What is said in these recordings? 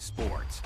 sports.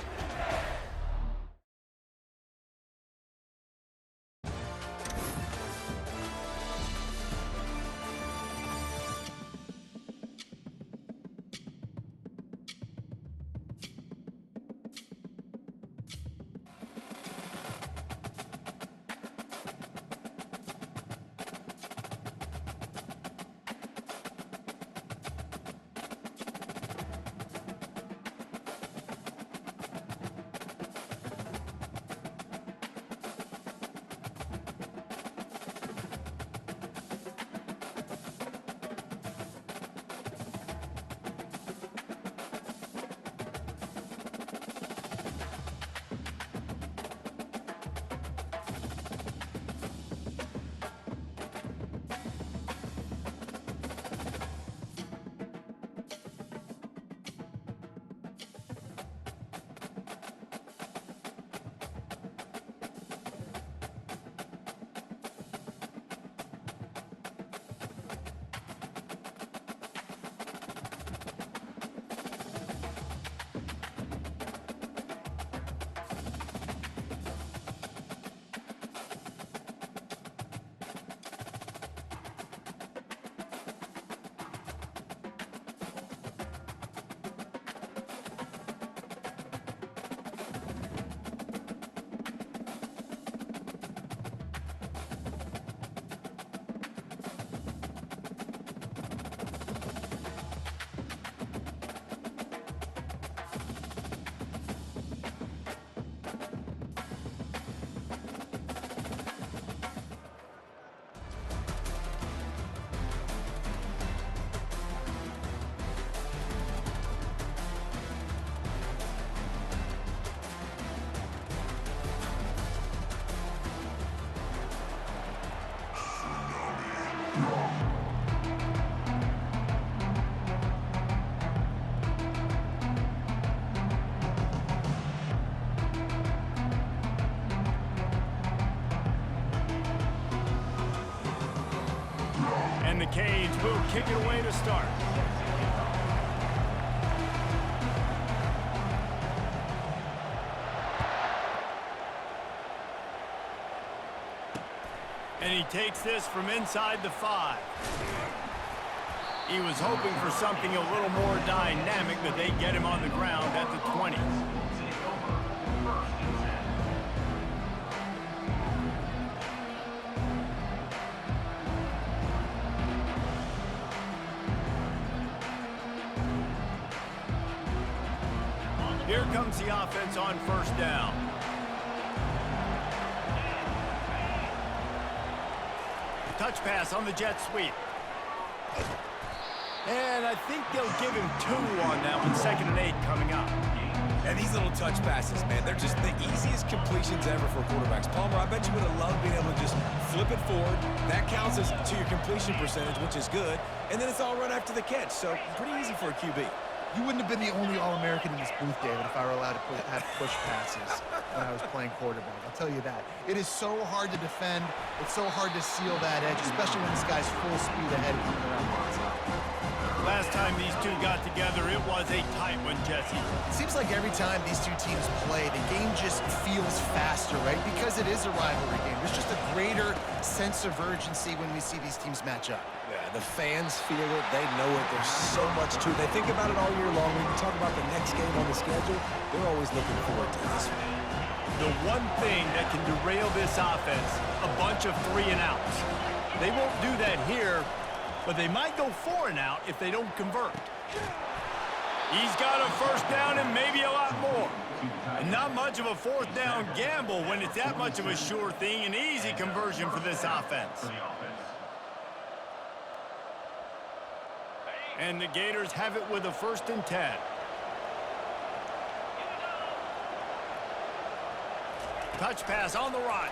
And the Canes will kick it away to start. And he takes this from inside the 5. He was hoping for something a little more dynamic, but they get him on the ground at the 20. Here comes the offense on first down. Touch pass on the jet sweep. And I think they'll give him 2 on that one. 2nd and 8 coming up. And these little touch passes, man, they're just the easiest completions ever for quarterbacks. Palmer, I bet you would have loved being able to just flip it forward. That counts as to your completion percentage, which is good. And then it's all right after the catch, so pretty easy for a QB. You wouldn't have been the only All-American in this booth, David, if I were allowed to have push passes when I was playing quarterback. I'll tell you that. It is so hard to defend. It's so hard to seal that edge, especially when this guy's full speed ahead coming around the outside. Last time these two got together, it was a tight one, Jesse. It seems like every time these two teams play, the game just feels faster, right? Because it is a rivalry game. There's just a greater sense of urgency when we see these teams match up. Yeah, the fans feel it. They know it. There's so much to it. They think about it all year long. When you talk about the next game on the schedule, they're always looking forward to this one. The one thing that can derail this offense, a bunch of 3 and outs. They won't do that here, but they might go 4 and out if they don't convert. He's got a first down and maybe a lot more. And not much of a 4th down gamble when it's that much of a sure thing, an easy conversion for this offense. And the Gators have it with a 1st and 10. Touch pass on the right.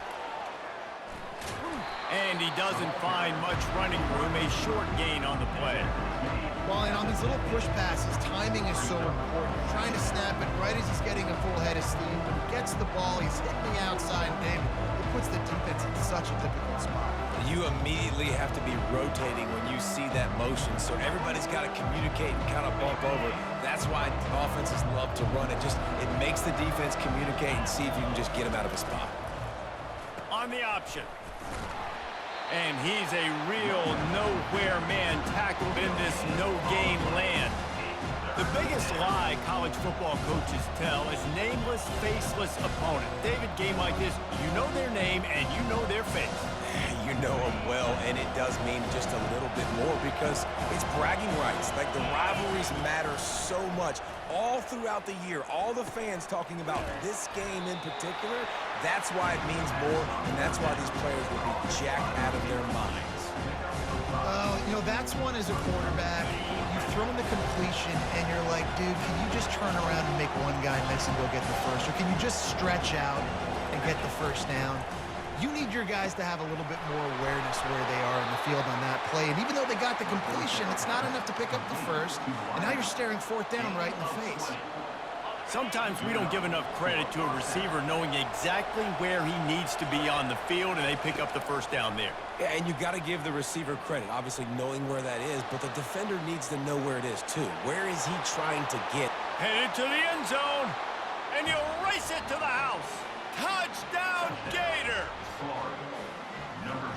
And he doesn't find much running room, a short gain on the play. Well, and on these little push passes, timing is so important. You're trying to snap it right as he's getting a full head of steam. When he gets the ball, he's hitting the outside, and David, it puts the defense in such a difficult spot. You immediately have to be rotating when you see that motion, so everybody's got to communicate and kind of bump over. That's why offenses love to run it. It makes the defense communicate and see if you can just get him out of a spot. On the option. And he's a real nowhere man tackled in this no-gain land. The biggest lie college football coaches tell is nameless, faceless opponent. David, game like this, you know their name and you know their face. You know them well, and it does mean just a little bit more because it's bragging rights. Like, the rivalries matter so much. All throughout the year, all the fans talking about this game in particular, that's why it means more, and that's why these players will be jacked out of their minds. You know, that's one as a quarterback. You've thrown the completion, and you're like, dude, can you just turn around and make one guy miss and go get the first? Or can you just stretch out and get the first down? You need your guys to have a little bit more awareness where they are in the field on that play. And even though they got the completion, it's not enough to pick up the first. And now you're staring fourth down right in the face. Sometimes we don't give enough credit to a receiver knowing exactly where he needs to be on the field, and they pick up the first down there. Yeah, and you got to give the receiver credit, obviously knowing where that is, but the defender needs to know where it is too. Where is he trying to get? Headed to the end zone, and you race it to the house. Touchdown, Gator!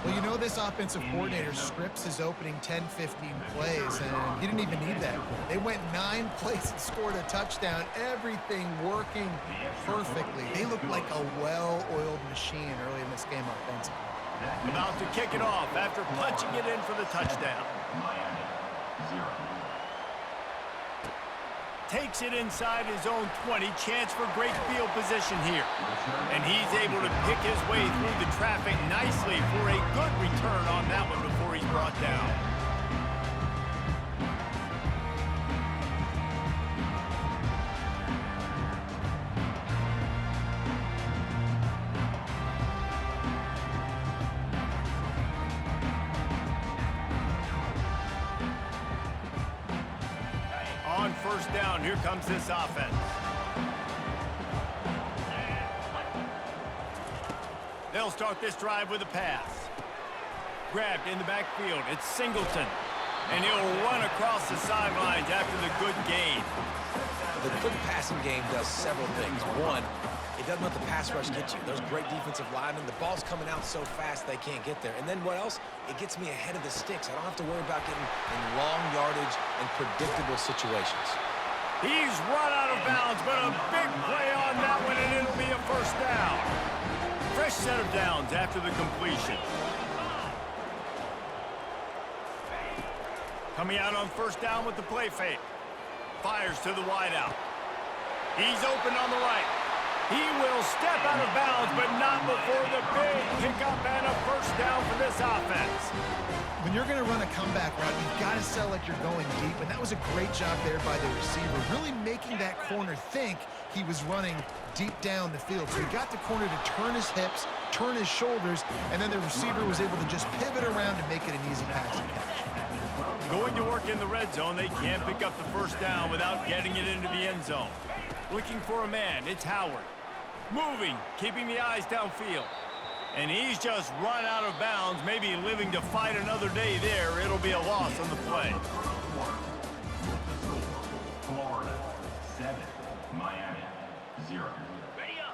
Well, you know this offensive coordinator scripts his opening 10, 15 plays, and he didn't even need that. They went 9 plays and scored a touchdown, everything working perfectly. They look like a well-oiled machine early in this game offensively. About to kick it off after punching it in for the touchdown. Takes it inside his own 20. Chance for great field position here. And he's able to pick his way through the traffic nicely for a good return on that one before he's brought down. On first down, here comes this offense. They'll start this drive with a pass. Grabbed in the backfield. It's Singleton. And he'll run across the sidelines after the good gain. The quick passing game does several things. One, it doesn't let the pass rush get you. There's great defensive linemen. The ball's coming out so fast they can't get there. And then what else? It gets me ahead of the sticks. I don't have to worry about getting in long yardage and predictable situations. He's run out of bounds, but a big play on that one, and it'll be a first down. Fresh set of downs after the completion. Coming out on first down with the play fake. Fires to the wideout. He's open on the right. He will step out of bounds, but not before the big pickup and a first down for this offense. When you're going to run a comeback route, you've got to sell like you're going deep, and that was a great job there by the receiver, really making that corner think he was running deep down the field. So he got the corner to turn his hips, turn his shoulders, and then the receiver was able to just pivot around and make it an easy pass and catch. Going to work in the red zone, they can't pick up the first down without getting it into the end zone. Looking for a man, it's Howard. Moving, keeping the eyes downfield. And he's just run out of bounds, maybe living to fight another day there. It'll be a loss on the play. Florida 7, Miami 0.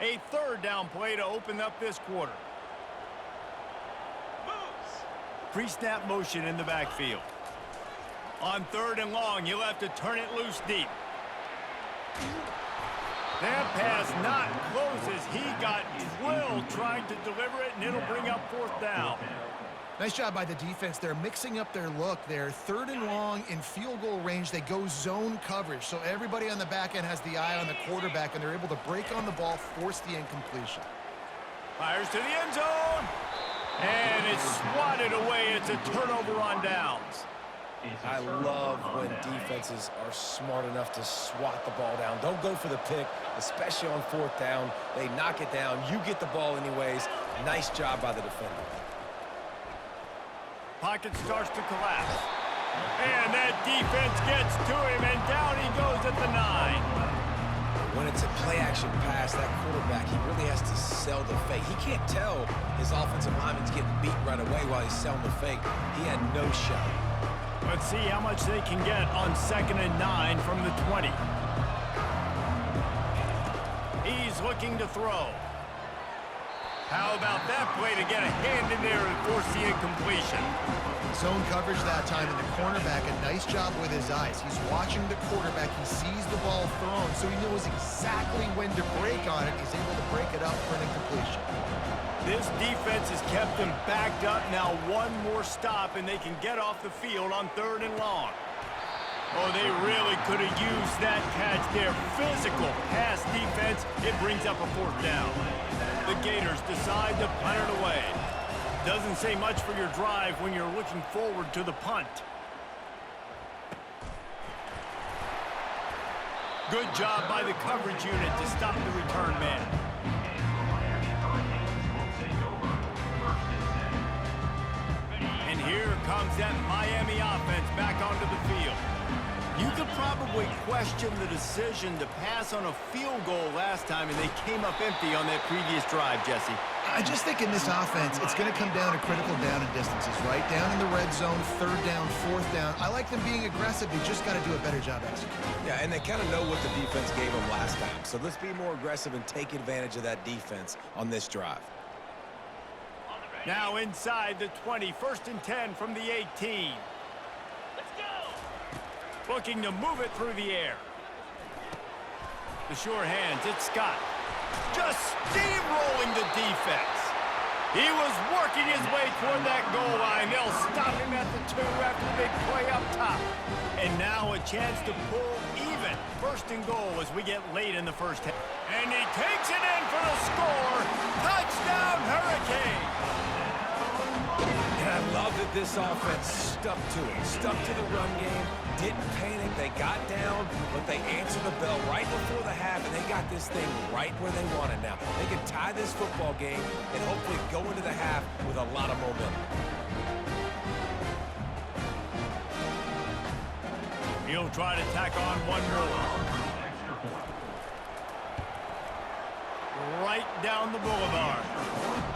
A third down play to open up this quarter. Pre-snap motion in the backfield. On third and long, you'll have to turn it loose deep. That pass not close as he got drilled trying to deliver it, and it'll bring up fourth down. Nice job by the defense. They're mixing up their look. They're third and long in field goal range. They go zone coverage, so everybody on the back end has the eye on the quarterback, and they're able to break on the ball, force the incompletion. Fires to the end zone, and it's swatted away. It's a turnover on downs. I love when defenses are smart enough to swat the ball down. Don't go for the pick, especially on fourth down. They knock it down. You get the ball anyways. Nice job by the defender. Pocket starts to collapse. And that defense gets to him, and down he goes at the 9. When it's a play-action pass, that quarterback, he really has to sell the fake. He can't tell his offensive lineman's getting beat right away while he's selling the fake. He had no shot. Let's see how much they can get on 2nd and 9 from the 20. He's looking to throw. How about that play to get a hand in there and force the incompletion? Zone coverage that time, and the cornerback, a nice job with his eyes. He's watching the quarterback. He sees the ball thrown, so he knows exactly when to break on it. He's able to break it up for an incompletion. This defense has kept them backed up. Now one more stop, and they can get off the field on 3rd and long. Oh, they really could have used that catch there. Physical pass defense. It brings up a 4th down. The Gators decide to punt it away. Doesn't say much for your drive when you're looking forward to the punt. Good job by the coverage unit to stop the return man. And here comes that Miami offense back onto the field. You could probably question the decision to pass on a field goal last time, and they came up empty on that previous drive, Jesse. I just think in this offense, it's going to come down to critical down and distances, right? Down in the red zone, 3rd down, 4th down. I like them being aggressive. They just got to do a better job executing. Yeah, and they kind of know what the defense gave them last time. So let's be more aggressive and take advantage of that defense on this drive. Now inside the 20, 1st and 10 from the 18. Looking to move it through the air. The sure hands, it's Scott. Just steamrolling the defense. He was working his way toward that goal line. They'll stop him at the 2 after the big play up top. And now a chance to pull even. 1st and goal as we get late in the 1st half. And he takes it in for the score. Touchdown, Hurricane. And I love that this offense stuck to it, stuck to the run game, didn't panic, they got down, but they answered the bell right before the half, and they got this thing right where they want it now. They can tie this football game and hopefully go into the half with a lot of momentum. He'll try to tack on one more. Right down the boulevard.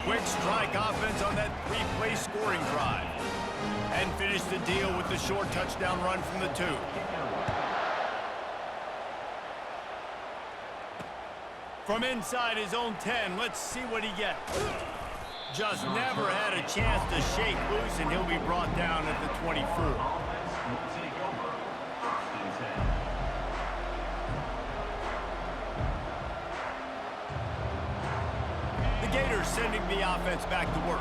Quick strike offense on that 3-play scoring drive. And finish the deal with the short touchdown run from the 2. From inside his own 10, let's see what he gets. Just never had a chance to shake loose, and he'll be brought down at the 24. Gators sending the offense back to work.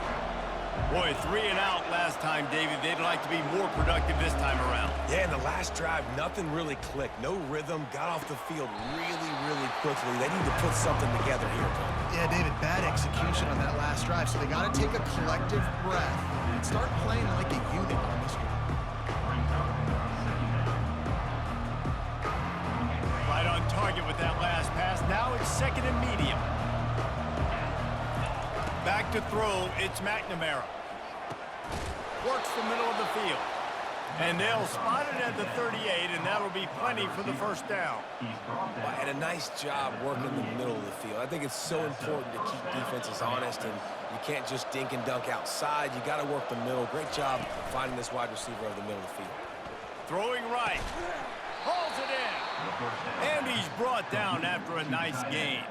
Boy, 3 and out last time, David. They'd like to be more productive this time around. Yeah, in the last drive, nothing really clicked. No rhythm, got off the field really quickly. They need to put something together here, Tony. Yeah, David, bad execution on that last drive, so they got to take a collective breath and start playing like a unit on this drive. Right on target with that last pass. Now it's 2nd and medium. Back to throw, it's McNamara. Works the middle of the field. And they'll spot it at the 38, and that'll be plenty for the 1st down. Well, and a nice job working the middle of the field. I think it's so important to keep defenses honest, and you can't just dink and dunk outside. You got to work the middle. Great job finding this wide receiver over the middle of the field. Throwing right. Hauls it in. And he's brought down after a nice gain.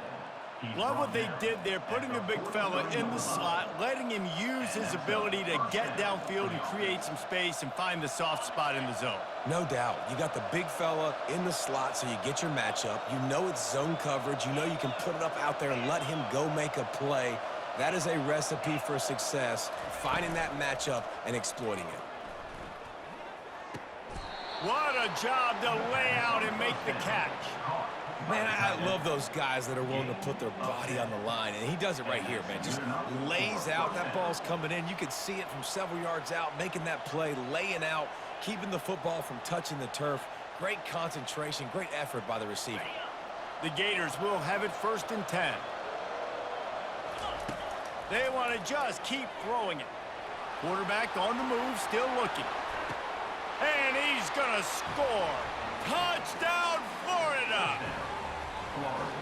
Love what they did there, putting the big fella in the slot, letting him use his ability to get downfield and create some space and find the soft spot in the zone. No doubt. You got the big fella in the slot, so you get your matchup. You know it's zone coverage. You know you can put it up out there and let him go make a play. That is a recipe for success, finding that matchup and exploiting it. What a job to lay out and make the catch. Man, I love those guys that are willing to put their body on the line, and he does it right here, man. Just lays out. That ball's coming in. You can see it from several yards out, making that play, laying out, keeping the football from touching the turf. Great concentration, great effort by the receiver. The Gators will have it 1st and 10. They want to just keep throwing it. Quarterback on the move, still looking. And he's going to score. Touchdown, Florida! Florida.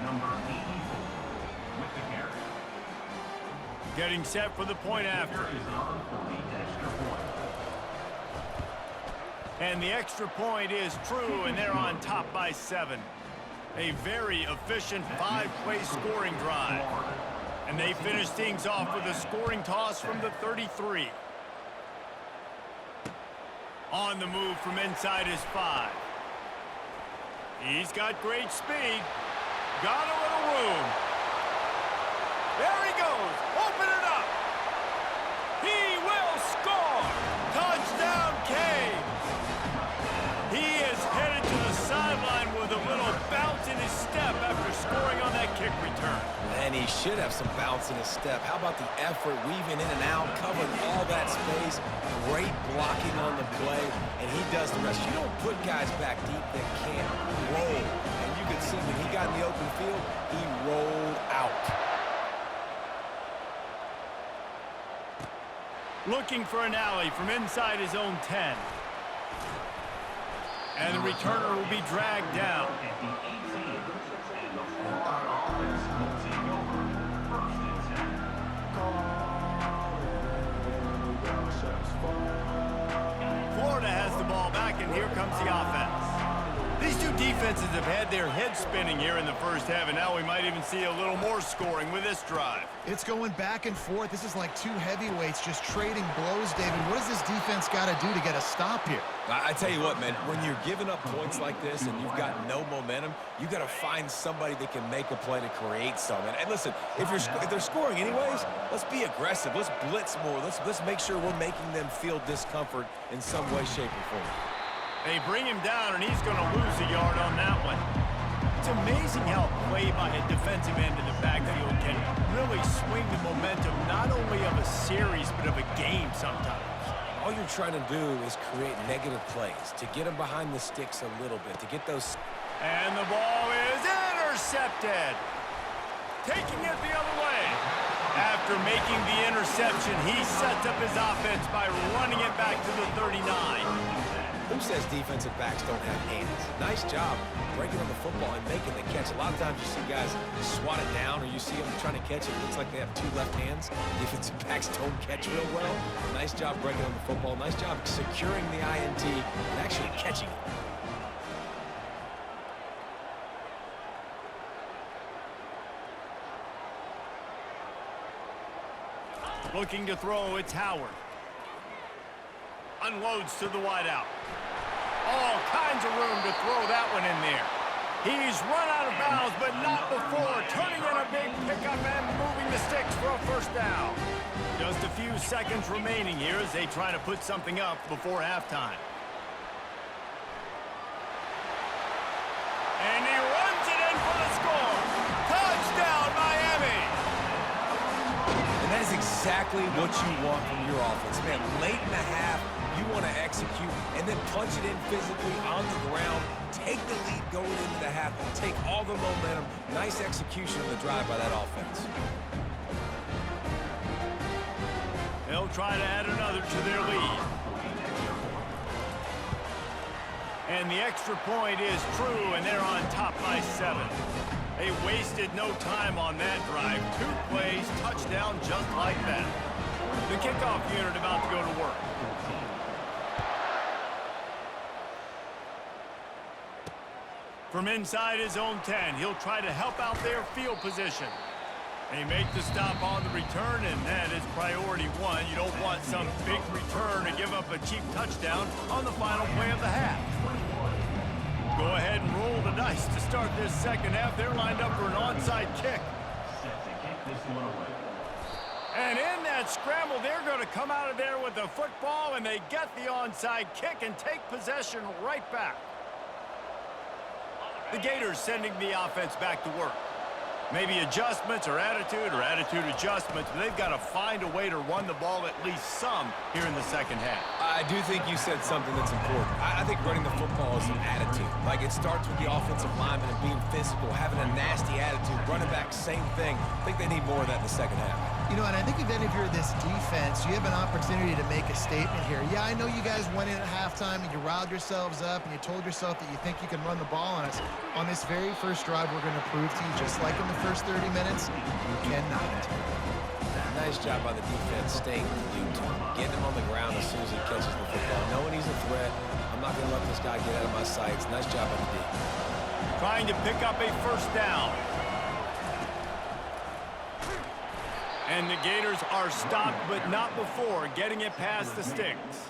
Number 84 with the carry. Getting set for the point after. Here is on for the extra point. And the extra point is true, and they're on top by 7. A very efficient 5-play scoring drive. And they finish things off with a scoring toss from the 33. On the move from inside his 5. He's got great speed. Got a little room. There he goes. Open it up. He will score. Touchdown, Canes. He is headed to the sideline with a little bounce in his step after scoring on that kick return. And he should have some bounce in his step. How about the effort, weaving in and out, covering all that space, great blocking on the play, and he does the rest. You don't put guys back deep that can't roll. And you can see when he got in the open field, he rolled out. Looking for an alley from inside his own 10. And the returner will be dragged down. At the 18, and the Florida offense will take over 1st and 10. Florida has the ball back, and here comes the offense. These two defenses have had their heads spinning here in the first half, and now we might even see a little more scoring with this drive. It's going back and forth. This is like two heavyweights just trading blows, David. What does this defense got to do to get a stop here? I tell you what, man, when you're giving up points like this and you've got no momentum, you got to find somebody that can make a play to create some. And listen, if they're scoring anyways, let's be aggressive. Let's blitz more. Let's make sure we're making them feel discomfort in some way, shape, or form. They bring him down, and he's going to lose a yard on that one. It's amazing how a play by a defensive end in the backfield can really swing the momentum not only of a series but of a game sometimes. All you're trying to do is create negative plays, to get them behind the sticks a little bit, to get those... And the ball is intercepted. Taking it the other way. After making the interception, he sets up his offense by running it back to the 39. Who says defensive backs don't have hands? Nice job breaking on the football and making the catch. A lot of times you see guys swat it down, or you see them trying to catch it. It looks like they have two left hands. Defensive backs don't catch real well. Nice job breaking on the football. Nice job securing the INT and actually catching it. Looking to throw, it's Howard. Unloads to the wideout. All kinds of room to throw that one in there. He's run out of bounds, but not before turning in a big pickup and moving the sticks for a first down. Just a few seconds remaining here as they try to put something up before halftime. And he runs it in for the score. Touchdown, Miami! And that is exactly what you want from your offense. Man, late in the half, you want to execute and then punch it in physically on the ground, take the lead going into the half, take all the momentum. Nice execution of the drive by that offense. They'll try to add another to their lead. And the extra point is true, and they're on top by 7. They wasted no time on that drive. 2 plays, touchdown just like that. The kickoff unit about to go to work. From inside his own 10, he'll try to help out their field position. They make the stop on the return, and that is priority 1. You don't want some big return to give up a cheap touchdown on the final play of the half. Go ahead and roll the dice to start this second half. They're lined up for an onside kick. Set to kick this one away. And in that scramble, they're going to come out of there with the football, and they get the onside kick and take possession right back. The Gators sending the offense back to work. Maybe adjustments or attitude adjustments, but they've got to find a way to run the ball at least some here in the second half. I do think you said something that's important. I think running the football is an attitude. Like, it starts with the offensive lineman and being physical, having a nasty attitude. Running back, same thing. I think they need more of that in the second half. You know, and I think again, if you're this defense, you have an opportunity to make a statement here. Yeah, I know you guys went in at halftime and you riled yourselves up and you told yourself that you think you can run the ball on us. On this very first drive, we're going to prove to you, just like in the first 30 minutes, you cannot. Nice job by the defense, staying glued to him, getting him on the ground as soon as he catches the football, knowing he's a threat. I'm not going to let this guy get out of my sights. Nice job by the D. Trying to pick up a first down. And the Gators are stopped, but not before getting it past the sticks.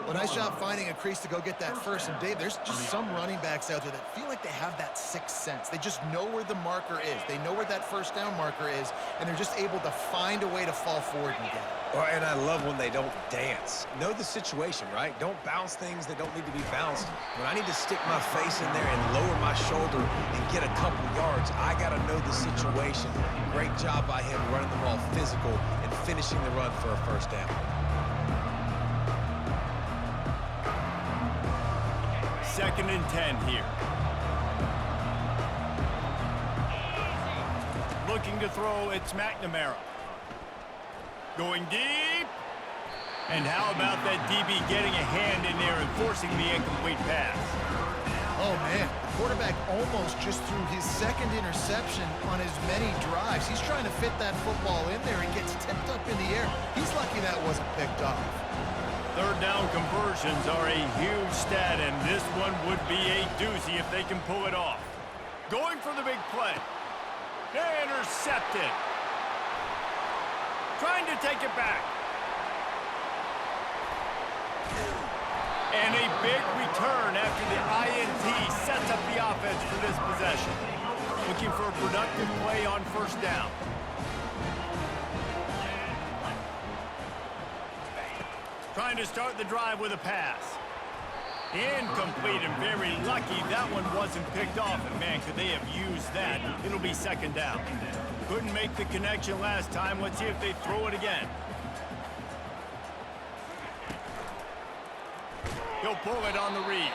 Well, nice job finding a crease to go get that first. And, Dave, there's just some running backs out there that feel like they have that sixth sense. They just know where the marker is. They know where that first down marker is, and they're just able to find a way to fall forward and get it. And I love when they don't dance. Know the situation, right? Don't bounce things that don't need to be bounced. When I need to stick my face in there and lower my shoulder and get a couple yards, I got to know the situation. Great job by him running the ball physical and finishing the run for a first down. Second and 10 here. Looking to throw, it's McNamara. Going deep. And how about that DB getting a hand in there and forcing the incomplete pass? Oh, man. The quarterback almost just threw his second interception on as many drives. He's trying to fit that football in there and gets tipped up in the air. He's lucky that wasn't picked off. Third down conversions are a huge stat, and this one would be a doozy if they can pull it off. Going for the big play. Intercepted. Trying to take it back. And a big return after the INT sets up the offense for this possession. Looking for a productive play on first down. Trying to start the drive with a pass. Incomplete, and very lucky that one wasn't picked off. And man, could they have used that. It'll be second down. Couldn't make the connection last time. Let's see if they throw it again. He'll pull it on the read.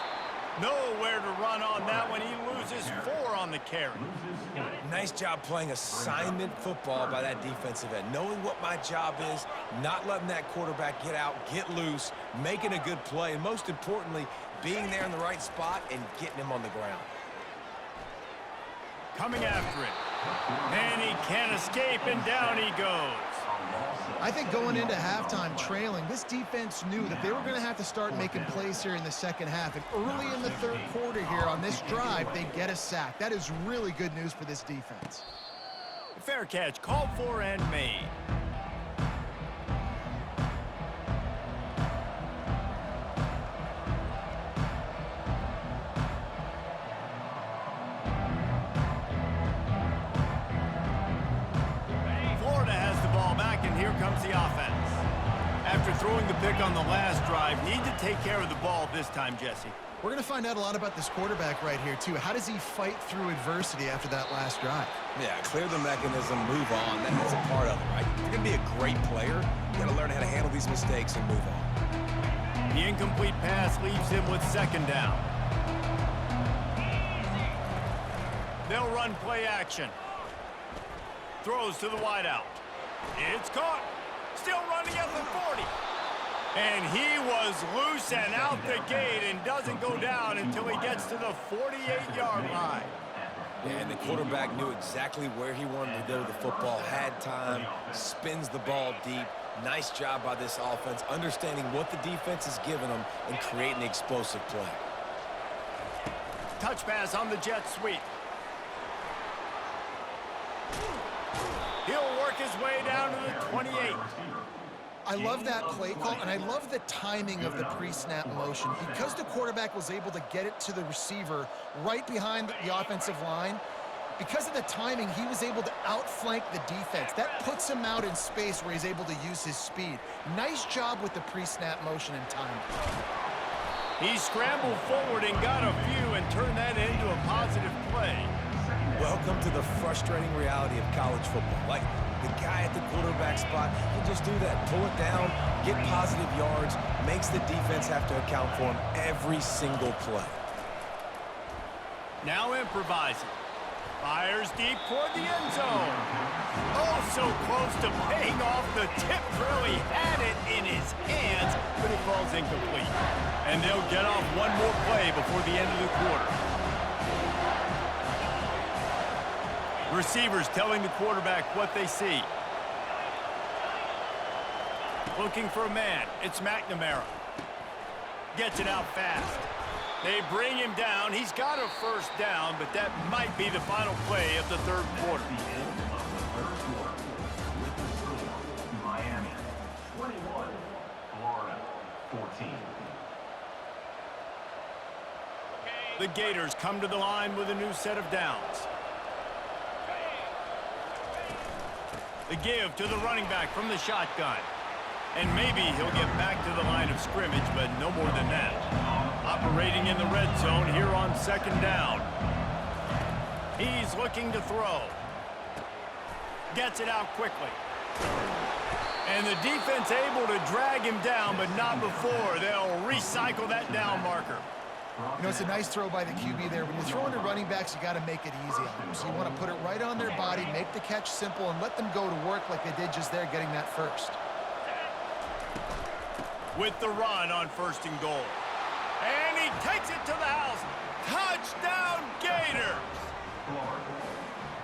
Nowhere to run on that one. He loses 4 on the carry. Nice job playing assignment football by that defensive end. Knowing what my job is, not letting that quarterback get out, get loose, making a good play, and most importantly, being there in the right spot and getting him on the ground. Coming after it. And he can't escape, and down he goes. I think going into halftime trailing, this defense knew that they were going to have to start making plays here in the second half. And early in the third quarter here on this drive, they get a sack. That is really good news for this defense. Fair catch, called for and made. Comes the offense. After throwing the pick on the last drive, need to take care of the ball this time, Jesse. We're going to find out a lot about this quarterback right here, too. How does he fight through adversity after that last drive? Yeah, clear the mechanism, move on. That's a part of it, right? If you're going to be a great player, you got to learn how to handle these mistakes and move on. The incomplete pass leaves him with second down. They'll run play action. Throws to the wideout. It's caught. Still running at the 40. And he was loose and out the gate and doesn't go down until he gets to the 48-yard line. Yeah, and the quarterback knew exactly where he wanted to go with the football, had time, spins the ball deep. Nice job by this offense, understanding what the defense is giving them and creating the explosive play. Touch pass on the jet sweep. He'll work his way down to the 28. I love that play call, and I love the timing of the pre-snap motion. Because the quarterback was able to get it to the receiver right behind the offensive line, because of the timing, he was able to outflank the defense. That puts him out in space where he's able to use his speed. Nice job with the pre-snap motion and timing. He scrambled forward and got a few and turned that into a positive play. Welcome to the frustrating reality of college football. Like, the guy at the quarterback spot can just do that. Pull it down, get positive yards, makes the defense have to account for him every single play. Now improvising. Fires deep toward the end zone. Oh, so close to paying off the tip drill. He had it in his hands, but it falls incomplete. And they'll get off one more play before the end of the quarter. Receivers telling the quarterback what they see. Looking for a man. It's McNamara. Gets it out fast. They bring him down. He's got a first down, but that might be the final play of the third quarter. The end of the third quarter. With the score, Miami 21, Florida 14. The Gators come to the line with a new set of downs. The give to the running back from the shotgun. And maybe he'll get back to the line of scrimmage, but no more than that. Operating in the red zone here on second down. He's looking to throw. Gets it out quickly. And the defense able to drag him down, but not before. They'll recycle that down marker. You know, it's a nice throw by the QB there. When you're throwing to running backs, you got to make it easy on them. So you want to put it right on their body, make the catch simple, and let them go to work like they did just there, getting that first. With the run on first and goal. And he takes it to the house. Touchdown, Gators!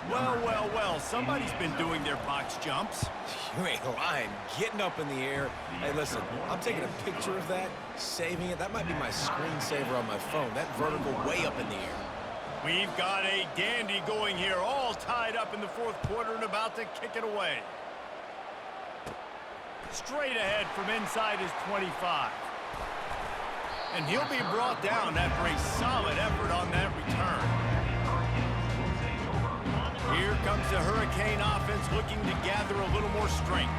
Well, well, well, somebody's been doing their box jumps. You ain't lying. Getting up in the air. Hey, listen, I'm taking a picture of that, saving it. That might be my screensaver on my phone. That vertical way up in the air. We've got a dandy going here, all tied up in the fourth quarter and about to kick it away. Straight ahead from inside his 25. And he'll be brought down after a solid effort on that return. Here comes the Hurricane offense looking to gather a little more strength.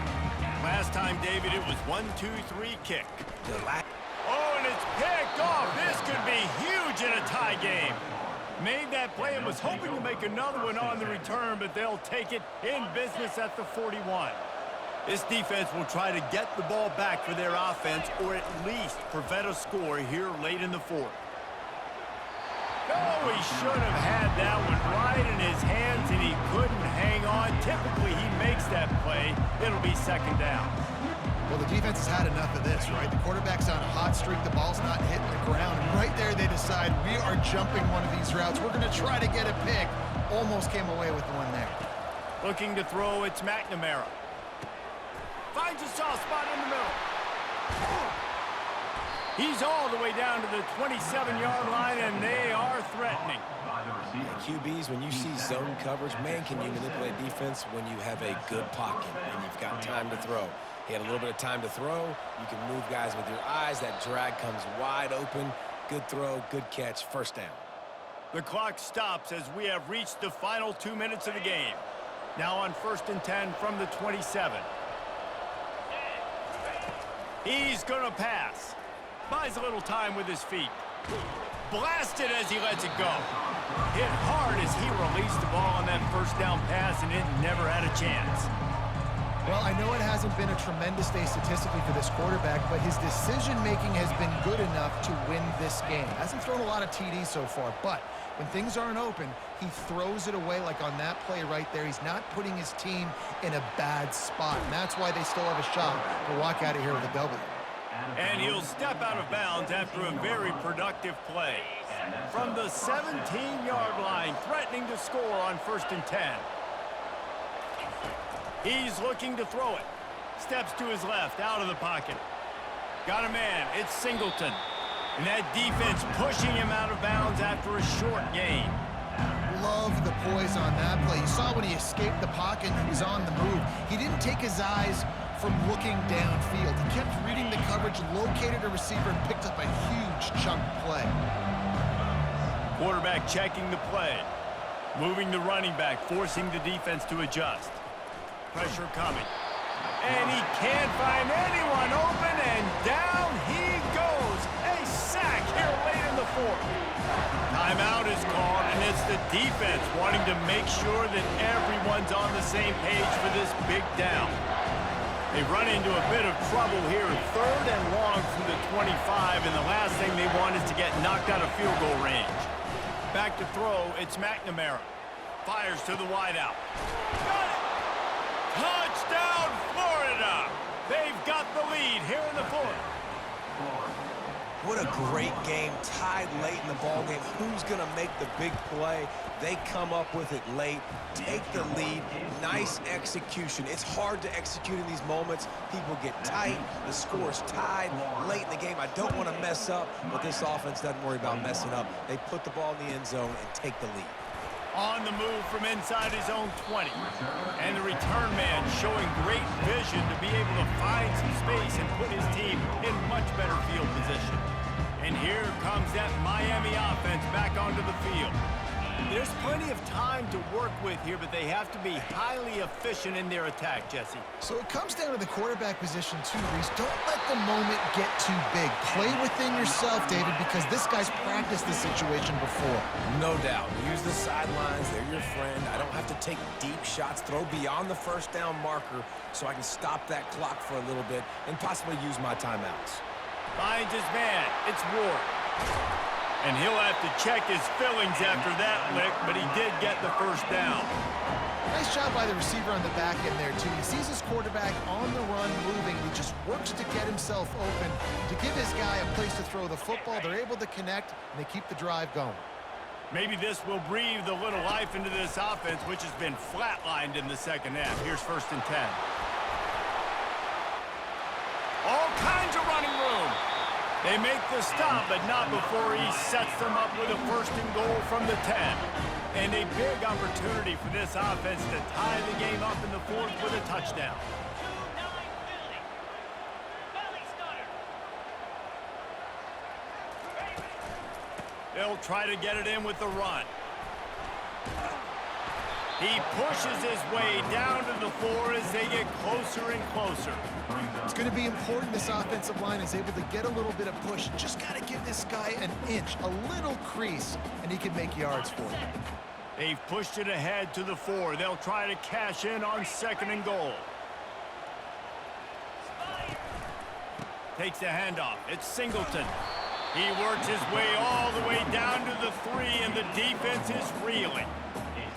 Last time, David, it was 1-2-3 kick. Oh, and it's picked off. This could be huge in a tie game. Made that play and was hoping to make another one on the return, but they'll take it in business at the 41. This defense will try to get the ball back for their offense or at least prevent a score here late in the fourth. Oh, he should have had that one right in his hands, and he couldn't hang on. Typically, he makes that play. It'll be second down. Well, the defense has had enough of this, right? The quarterback's on a hot streak. The ball's not hitting the ground. And right there, they decide, we are jumping one of these routes. We're going to try to get a pick. Almost came away with one there. Looking to throw, it's McNamara. Finds a soft spot in the middle. He's all the way down to the 27-yard line, and they are threatening. QBs, when you see zone coverage, man, can you manipulate defense when you have a good pocket and you've got time to throw. He had a little bit of time to throw. You can move guys with your eyes. That drag comes wide open. Good throw, good catch, first down. The clock stops as we have reached the final 2 minutes of the game. Now on 1st and 10 from the 27. He's going to pass. Buys a little time with his feet. Blasted as he lets it go. Hit hard as he released the ball on that first down pass, and it never had a chance. Well, I know it hasn't been a tremendous day statistically for this quarterback, but his decision-making has been good enough to win this game. Hasn't thrown a lot of TDs so far, but when things aren't open, he throws it away like on that play right there. He's not putting his team in a bad spot, and that's why they still have a shot to walk out of here with a W. And he'll step out of bounds after a very productive play. From the 17-yard line, threatening to score on 1st and 10. He's looking to throw it. Steps to his left, out of the pocket. Got a man, it's Singleton. And that defense pushing him out of bounds after a short gain. Love the poise on that play. You saw when he escaped the pocket and he was on the move. He didn't take his eyes from looking downfield. He kept reading the coverage, located a receiver, and picked up a huge chunk play. Quarterback checking the play. Moving the running back, forcing the defense to adjust. Pressure coming. And he can't find anyone open, and down he goes. A sack here late in the fourth. Timeout is called, and it's the defense wanting to make sure that everyone's on the same page for this big down. They run into a bit of trouble here, 3rd and long from the 25, and the last thing they want is to get knocked out of field goal range. Back to throw, it's McNamara. Fires to the wideout. Got it! Touchdown, Florida! They've got the lead here in the fourth. What a great game, tied late in the ball game. Who's going to make the big play? They come up with it late, take the lead. Nice execution. It's hard to execute in these moments. People get tight. The score's tied late in the game. I don't want to mess up, but this offense doesn't worry about messing up. They put the ball in the end zone and take the lead. On the move from inside his own 20. And the return man showing great vision to be able to find some space and put his team in much better field position. And here comes that Miami offense back onto the field. There's plenty of time to work with here, but they have to be highly efficient in their attack, Jesse. So it comes down to the quarterback position too, Reese. Don't let the moment get too big. Play within yourself, David, because this guy's practiced this situation before. No doubt. Use the sidelines. They're your friend. I don't have to take deep shots, throw beyond the first down marker so I can stop that clock for a little bit and possibly use my timeouts. Finds his man. It's Ward. And he'll have to check his fillings after that lick, but he did get the first down. Nice job by the receiver on the back end there, too. He sees his quarterback on the run moving. He just works to get himself open, to give his guy a place to throw the football. They're able to connect, and they keep the drive going. Maybe this will breathe a little life into this offense, which has been flatlined in the second half. Here's 1st and 10. All kinds of running room. They make the stop, but not before he sets them up with a 1st and goal from the 10. And a big opportunity for this offense to tie the game up in the fourth with a touchdown. They'll try to get it in with the run. He pushes his way down to the floor as they get closer and closer. It's going to be important this offensive line is able to get a little bit of push. Just got to give this guy an inch, a little crease, and he can make yards for you. They've pushed it ahead to the 4. They'll try to cash in on 2nd and goal. Takes the handoff. It's Singleton. He works his way all the way down to the 3, and the defense is reeling.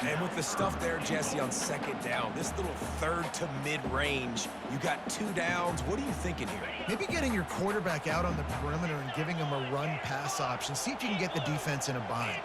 And with the stuff there, Jesse, on 2nd down, this little 3rd to mid-range, you got 2 downs. What are you thinking here? Maybe getting your quarterback out on the perimeter and giving him a run-pass option. See if you can get the defense in a bind.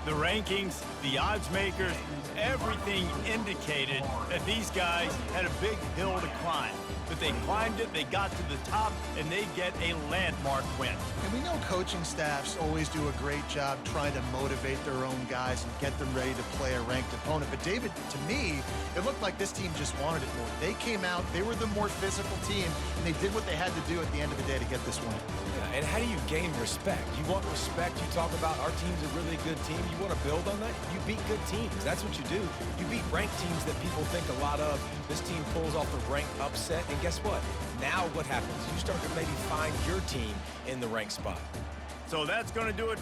The rankings, the odds makers, everything indicated that these guys had a big hill to climb. But they climbed it, they got to the top, and they get a landmark win. And we know coaching staffs always do a great job trying to motivate their own guys and get them ready to play a ranked opponent. But David, to me, it looked like this team just wanted it more. They came out, they were the more physical team, and they did what they had to do at the end of the day to get this win. Yeah, and how do you gain respect? You want respect, you talk about our team's a really good team. You want to build on that? You beat good teams. That's what you do. You beat ranked teams that people think a lot of. This team pulls off the ranked upset, and guess what? Now what happens? You start to maybe find your team in the ranked spot. So that's going to do it.